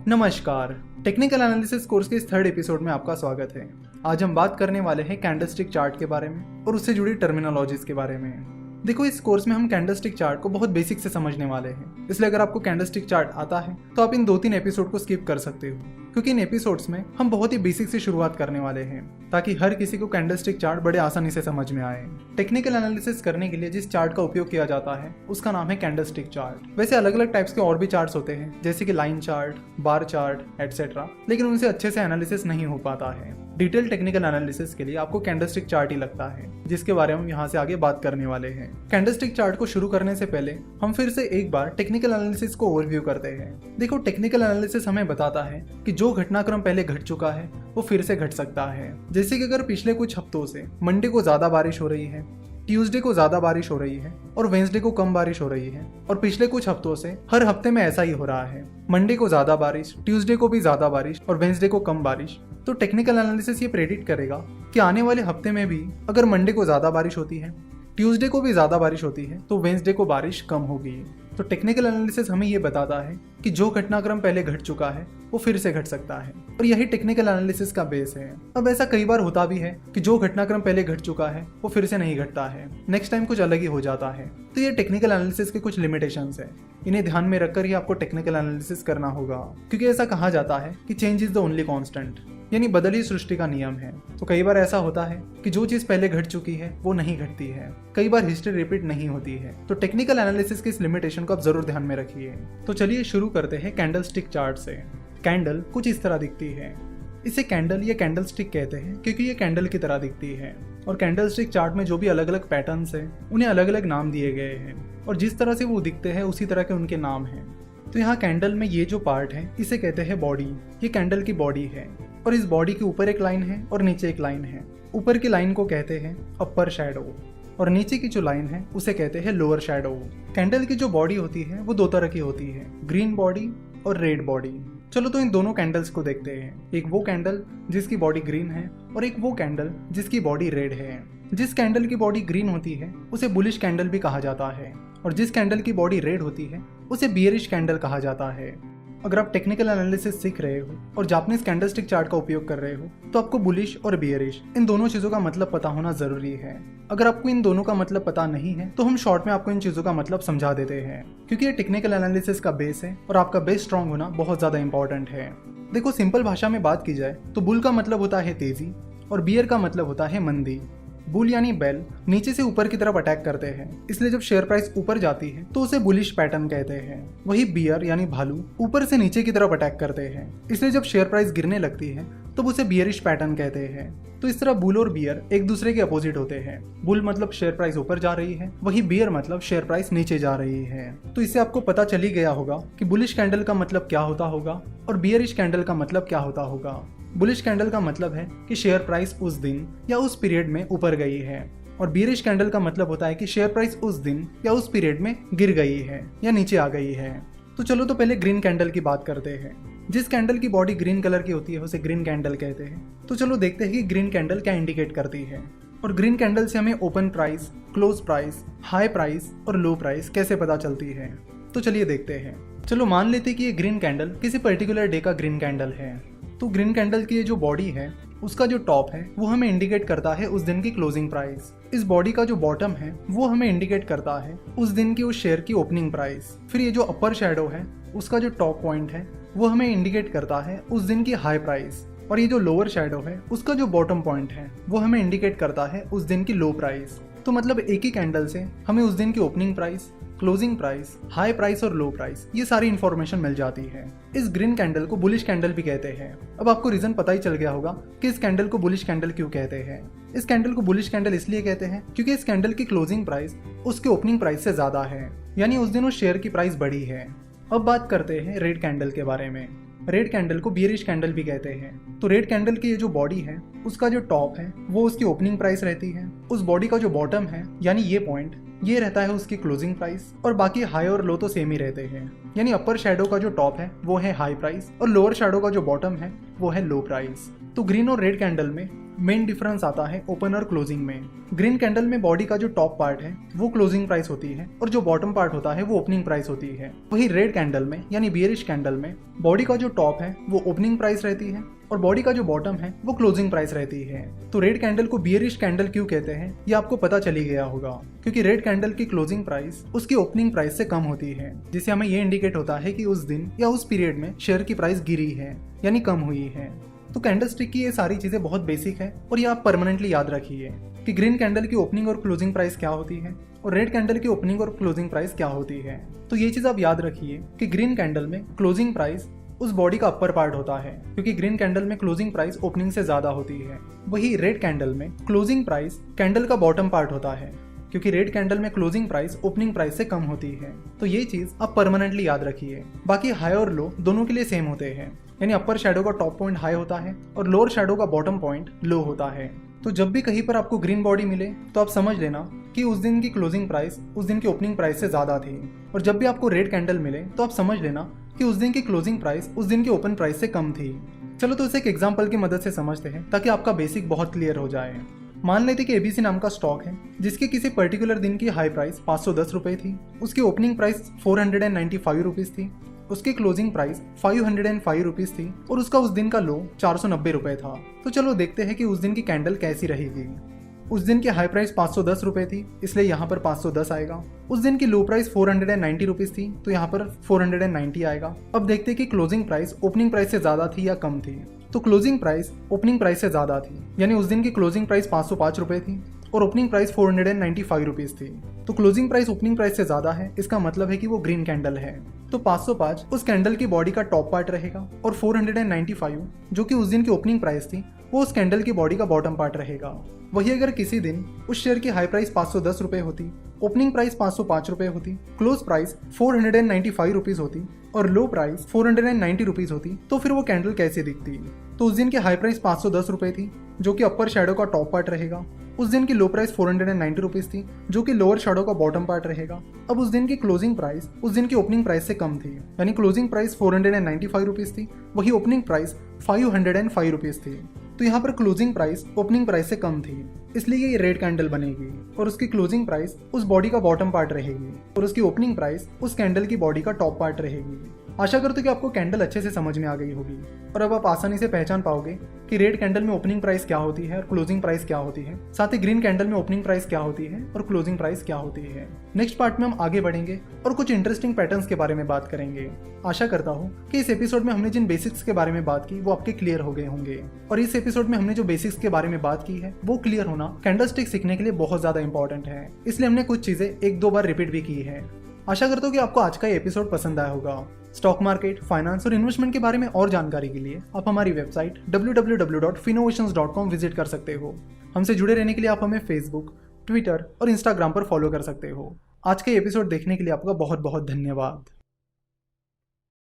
नमस्कार। Technical analysis course के इस थर्ड एपिसोड में आपका स्वागत है। आज हम बात करने वाले हैं कैंडलस्टिक चार्ट के बारे में और उससे जुड़ी टर्मिनोलॉजीज के बारे में। देखो, इस कोर्स में हम कैंडलस्टिक चार्ट को बहुत बेसिक से समझने वाले हैं, इसलिए अगर आपको कैंडलस्टिक चार्ट आता है तो आप इन 2-3 एपिसोड को स्किप कर सकते हो, क्योंकि इन एपिसोड्स में हम बहुत ही बेसिक से शुरुआत करने वाले हैं ताकि हर किसी को कैंडलस्टिक चार्ट बड़े आसानी से समझ में आए। टेक्निकल एनालिसिस करने के लिए जिस चार्ट का उपयोग किया जाता है उसका नाम है कैंडलस्टिक चार्ट। वैसे अलग अलग टाइप्स के और भी चार्ट्स होते हैं, जैसे कि line chart, bar chart etcetera, लेकिन उनसे अच्छे से एनालिसिस नहीं हो पाता है। डिटेल टेक्निकल एनालिसिस के लिए आपको कैंडलस्टिक चार्ट ही लगता है, जिसके बारे में हम यहाँ से आगे बात करने वाले हैं। कैंडलस्टिक चार्ट को शुरू करने से पहले हम फिर से एक बार टेक्निकल एनालिसिस को ओवरव्यू करते हैं। देखो, टेक्निकल एनालिसिस हमें बताता है कि जो घटनाक्रम पहले घट चुका है वो फिर से घट सकता है। जैसे कि अगर पिछले कुछ हफ्तों से मंडे को ज्यादा बारिश हो रही है, ट्यूसडे को ज्यादा बारिश हो रही है और वेंसडे को कम बारिश हो रही है, और पिछले कुछ हफ्तों से हर हफ्ते में ऐसा ही हो रहा है, मंडे को ज्यादा बारिश, ट्यूसडे को भी ज्यादा बारिश और वेंसडे को कम बारिश, तो टेक्निकल एनालिसिस ये प्रेडिक्ट करेगा कि आने वाले हफ्ते में भी अगर मंडे को ज्यादा बारिश होती है, ट्यूसडे को भी ज्यादा बारिश होती है, तो वेंसडे को बारिश कम होगी। तो टेक्निकल एनालिसिस हमें ये बताता है कि जो घटनाक्रम पहले घट चुका है वो फिर से घट सकता है, और यही टेक्निकल एनालिसिस का बेस है। अब ऐसा कई बार होता भी है कि जो घटनाक्रम पहले घट चुका है वो फिर से नहीं घटता है, नेक्स्ट टाइम कुछ अलग ही हो जाता है। तो ये टेक्निकल एनालिसिस के कुछ लिमिटेशंस है, इन्हें ध्यान में रखकर ही आपको टेक्निकल एनालिसिस करना होगा, क्योंकि ऐसा कहा जाता है कि change is the only constant, यानी बदल ही सृष्टि का नियम है। तो कई बार ऐसा होता है कि जो चीज पहले घट चुकी है वो नहीं घटती है, कई बार हिस्ट्री रिपीट नहीं होती है। तो टेक्निकल एनालिसिस की इस लिमिटेशन को आप जरूर ध्यान में रखिए। तो चलिए शुरू करते हैं कैंडलस्टिक चार्ट से। कैंडल कुछ इस तरह दिखती है, इसे कैंडल या कैंडलस्टिक कहते हैं क्योंकि ये कैंडल की तरह दिखती है, और कैंडलस्टिक चार्ट में जो भी अलग अलग पैटर्न्स हैं उन्हें अलग अलग नाम दिए गए हैं, और जिस तरह से वो दिखते हैं उसी तरह के उनके नाम हैं। तो यहाँ कैंडल में ये जो पार्ट है इसे कहते हैं बॉडी। ये कैंडल की बॉडी है, और इस बॉडी के ऊपर एक लाइन है और नीचे एक लाइन है। ऊपर की लाइन को कहते हैं अपर शैडो, और नीचे की जो लाइन है उसे कहते हैं लोअर शैडो। कैंडल की जो बॉडी होती है वो दो तरह की होती है, ग्रीन बॉडी और रेड बॉडी। चलो तो इन दोनों कैंडल्स को देखते हैं। एक वो कैंडल जिसकी बॉडी ग्रीन है और एक वो कैंडल जिसकी बॉडी रेड है। जिस कैंडल की बॉडी ग्रीन होती है उसे बुलिश कैंडल भी कहा जाता है, और जिस कैंडल की बॉडी रेड होती है उसे बियरिश कैंडल कहा जाता है। अगर आप टेक्निकल एनालिसिस सीख रहे हो और जापानीज कैंडलस्टिक चार्ट का उपयोग कर रहे हो तो आपको बुलिश और बियरिश इन दोनों चीजों का मतलब पता होना जरूरी है। अगर आपको इन दोनों का मतलब पता नहीं है तो हम शॉर्ट में आपको इन चीजों का मतलब समझा देते हैं, क्योंकि ये टेक्निकल एनालिसिस का बेस है और आपका बेस स्ट्रांग होना बहुत ज्यादा इंपॉर्टेंट है। देखो, सिंपल भाषा में बात की जाए तो बुल का मतलब होता है तेजी और बियर का मतलब होता है मंदी। बुल यानी बेल नीचे से ऊपर की तरफ अटैक करते हैं, इसलिए जब शेयर प्राइस ऊपर जाती है तो उसे बुलिश पैटर्न कहते हैं। वही बियर यानी भालू ऊपर से नीचे की तरफ अटैक करते हैं, इसलिए जब शेयर प्राइस गिरने लगती है तो उसे बियरिश पैटर्न कहते हैं। तो इस तरह बुल और बियर एक दूसरे के अपोजिट होते हैं। बुल मतलब शेयर प्राइस ऊपर जा रही है, वही बियर मतलब शेयर प्राइस नीचे जा रही है। तो इससे आपको पता चल ही गया होगा कि बुलिश कैंडल का मतलब क्या होता होगा और बियरिश कैंडल का मतलब क्या होता होगा। बुलिश कैंडल का मतलब है कि शेयर प्राइस उस दिन या उस पीरियड में ऊपर गई है, और बियरिश कैंडल का मतलब होता है कि शेयर प्राइस उस दिन या उस पीरियड में गिर गई है या नीचे आ गई है। तो चलो तो पहले ग्रीन कैंडल की बात करते हैं। जिस कैंडल की बॉडी ग्रीन कलर की होती है उसे ग्रीन कैंडल कहते हैं। तो चलो देखते हैं कि ग्रीन कैंडल क्या इंडिकेट करती है, और ग्रीन कैंडल से हमें open price, close price, high price और लो प्राइस कैसे पता चलती है। तो चलिए देखते हैं। चलो मान लेते कि ये ग्रीन कैंडल किसी पर्टिकुलर डे का ग्रीन कैंडल है। तो ग्रीन कैंडल की ये जो बॉडी है उसका जो टॉप है वो हमें इंडिकेट करता है उस दिन की क्लोजिंग प्राइस। इस बॉडी का जो बॉटम है वो हमें इंडिकेट करता है उस दिन की उस शेयर की ओपनिंग प्राइस। फिर ये जो अपर शैडो है उसका जो टॉप पॉइंट है वो हमें इंडिकेट करता है उस दिन की हाई प्राइस, और ये जो लोअर शैडो है उसका जो बॉटम पॉइंट है वो हमें इंडिकेट करता है उस दिन की लो प्राइस। तो मतलब एक ही कैंडल से हमें उस दिन की opening price, closing price, high price और लो प्राइस ये सारी इंफॉर्मेशन मिल जाती है। इस ग्रीन कैंडल को बुलिश कैंडल भी कहते हैं। अब आपको रीजन पता ही चल गया होगा कि इस कैंडल को बुलिश कैंडल क्यों कहते हैं। इस कैंडल को बुलिश कैंडल इसलिए कहते हैं क्योंकि इस कैंडल की क्लोजिंग प्राइस उसके ओपनिंग प्राइस से ज्यादा है, यानी उस दिन उस शेयर की प्राइस बढ़ी है। अब बात करते हैं रेड कैंडल के बारे में। रेड कैंडल को बियरिश कैंडल भी कहते हैं। तो रेड कैंडल की ये जो बॉडी है उसका जो टॉप है वो उसकी ओपनिंग प्राइस रहती है, उस बॉडी का जो बॉटम है यानी ये पॉइंट ये रहता है उसकी क्लोजिंग प्राइस, और बाकी हाई और लो तो सेम ही रहते हैं। यानी अपर शैडो का जो टॉप है वो है हाई प्राइस और लोअर शैडो का जो बॉटम है वो है लो प्राइस। तो ग्रीन और रेड कैंडल में मेन डिफरेंस आता है ओपन और क्लोजिंग में। ग्रीन कैंडल में बॉडी का जो टॉप पार्ट है वो क्लोजिंग प्राइस होती है और जो बॉटम पार्ट होता है वो ओपनिंग प्राइस होती है। वही रेड कैंडल में यानी बियरिश कैंडल में बॉडी का जो टॉप है वो ओपनिंग प्राइस रहती है और बॉडी का जो बॉटम है वो क्लोजिंग प्राइस रहती है। तो रेड कैंडल को बियरिश कैंडल क्यों कहते हैं ये आपको पता चली गया होगा, क्योंकि रेड कैंडल की क्लोजिंग प्राइस उसकी ओपनिंग प्राइस से कम होती है, जिससे हमें ये इंडिकेट होता है कि उस दिन या उस पीरियड में शेयर की प्राइस गिरी है यानी कम हुई है। तो कैंडलस्टिक की ये सारी चीजें बहुत बेसिक है और ये आप परमानेंटली याद रखिए कि ग्रीन कैंडल की ओपनिंग और क्लोजिंग प्राइस क्या होती है और रेड कैंडल की ओपनिंग और क्लोजिंग प्राइस क्या होती है। तो ये चीज आप याद रखिए कि ग्रीन कैंडल में क्लोजिंग प्राइस उस बॉडी का अपर पार्ट होता है, क्योंकि ग्रीन कैंडल में क्लोजिंग प्राइस ओपनिंग से ज्यादा होती है। वही रेड कैंडल में क्लोजिंग प्राइस कैंडल का बॉटम पार्ट होता है, क्योंकि रेड कैंडल में क्लोजिंग प्राइस ओपनिंग प्राइस से कम होती है। तो ये चीज आप परमानेंटली याद रखिए। बाकी हाई और लो दोनों के लिए सेम होते हैं, यानी अपर शैडो का टॉप पॉइंट हाई होता है और लोअर शैडो का बॉटम पॉइंट लो होता है। तो जब भी कहीं पर आपको ग्रीन बॉडी मिले तो आप समझ लेना कि उस दिन की क्लोजिंग प्राइस उस दिन की ओपनिंग प्राइस से ज्यादा थी, और जब भी आपको रेड कैंडल मिले तो आप समझ लेना कि उस दिन की क्लोजिंग प्राइस उस दिन की ओपन प्राइस से कम थी। चलो तो इसे एक एग्जांपल की मदद से समझते हैं ताकि आपका बेसिक बहुत क्लियर हो जाए। मान लेते कि एबीसी नाम का स्टॉक है जिसके किसी पर्टिकुलर दिन की हाई प्राइस 510 रुपए थी, उसकी ओपनिंग प्राइस 495 रुपीज थी, उसकी क्लोजिंग प्राइस 505 रुपीज थी और उसका उस दिन का लो 490 रुपए था। तो चलो देखते हैं कि उस दिन की कैंडल कैसी रहेगी। उस दिन की हाई प्राइस 510 रुपए थी, इसलिए यहाँ पर 510 आएगा। उस दिन की लो प्राइस 490 रुपीज थी, तो यहाँ पर 490 आएगा। अब देखते हैं कि क्लोजिंग प्राइस ओपनिंग प्राइस से ज्यादा थी या कम थी। तो क्लोजिंग प्राइस ओपनिंग प्राइस से ज्यादा थी, यानी उस दिन की क्लोजिंग प्राइस 505 रुपए थी और ओपनिंग प्राइस 495 रुपीज थी। तो क्लोजिंग प्राइस ओपनिंग प्राइस से ज्यादा है, इसका मतलब है कि वो ग्रीन कैंडल है। तो 505 उस कैंडल की बॉडी का टॉप पार्ट रहेगा और 495 जो कि उस दिन की ओपनिंग प्राइस थी वो उस कैंडल की बॉडी का बॉटम पार्ट रहेगा। वही अगर किसी दिन उस शेयर की हाई प्राइस 510 रुपए होती, ओपनिंग प्राइस 505 रुपए होती, क्लोज प्राइस 495 रुपीज होती और लो प्राइस 490 रुपीज होती, तो फिर वो कैंडल कैसे दिखती। तो उस दिन की हाई प्राइस 510 रुपए थी जो कि अपर शैडो का टॉप पार्ट रहेगा। उस दिन की लो प्राइस 490 रुपीज थी जो कि लोअर शैडो का बॉटम पार्ट रहेगा। अब उस दिन की क्लोजिंग प्राइस उस दिन की ओपनिंग प्राइस से कम थी, यानी क्लोजिंग प्राइस 495 रुपीज थी, वही ओपनिंग प्राइस 505 रुपीज थी। तो यहाँ पर क्लोजिंग प्राइस ओपनिंग प्राइस से कम थी, इसलिए ये रेड कैंडल बनेगी और उसकी क्लोजिंग प्राइस उस बॉडी का बॉटम पार्ट रहेगी और उसकी ओपनिंग प्राइस उस कैंडल की बॉडी का टॉप पार्ट रहेगी। आशा करते कि आपको कैंडल अच्छे से समझ में आ गई होगी और अब आप आसानी से पहचान पाओगे कि रेड कैंडल में ओपनिंग प्राइस क्या होती है और क्लोजिंग प्राइस क्या होती है, साथ ही ग्रीन कैंडल में ओपनिंग प्राइस क्या होती है और क्लोजिंग प्राइस क्या होती है। नेक्स्ट पार्ट में हम आगे बढ़ेंगे और कुछ इंटरेस्टिंग पैटर्न्स के बारे में बात करेंगे। आशा करता हूँ कि इस एपिसोड में हमने जिन बेसिक्स के बारे में बात की वो आपके क्लियर हो गए होंगे, और इस एपिसोड में हमने जो बेसिक्स के बारे में बात की है वो क्लियर होना कैंडलस्टिक सीखने के लिए बहुत ज्यादा इंपॉर्टेंट है, इसलिए हमने कुछ चीजें एक दो बार रिपीट भी की है। आशा करता हूँ कि आपको आज का ये एपिसोड पसंद आया होगा। स्टॉक मार्केट, फाइनेंस और इन्वेस्टमेंट के बारे में और जानकारी के लिए आप हमारी वेबसाइट www.finnovations.com विजिट कर सकते हो। हमसे जुड़े रहने के लिए आप हमें फेसबुक, ट्विटर और इंस्टाग्राम पर फॉलो कर सकते हो। आज का एपिसोड देखने के लिए आपका बहुत बहुत धन्यवाद।